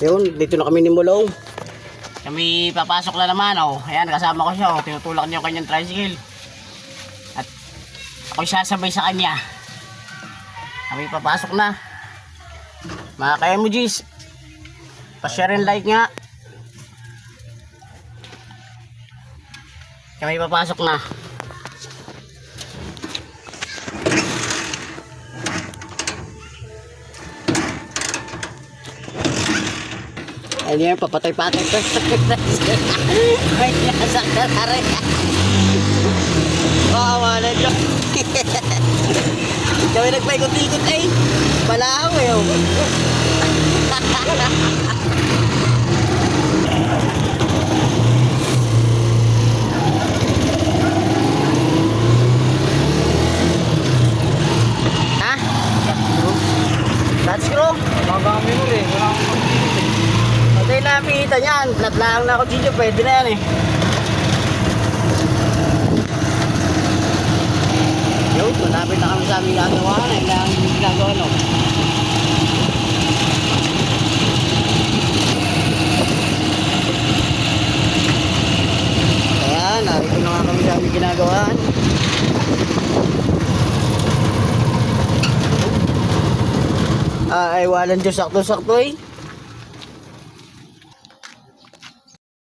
Yun, dito na kami ni Mulong. Kami papasok na naman, oh. Ayan, kasama ko siya, oh. Tinutulak niya yung kanyang tricycle. At ako'y sasabay sa kanya. Kami papasok na. Mga ka-emojis, pa-share and like nga. Kami papasok na. Ayun yan, papatay-patay. Ay, nasaktan na rin. Kawawa na dyan. Kami nagpaikot-ikot eh. Palahaw eh. Ha? That's true. Magami mo rin. Wala akong pagkilit eh. Patay na pita niyan. Natlaang na ako dito. Pwede na yan eh. Yun, malapit na kami sa aming gagawa. Kailangan yung ginagawa no. Ayan, narito na nga kami sa aming ginagawaan. Ay, walang Diyos, sakto-sakto eh.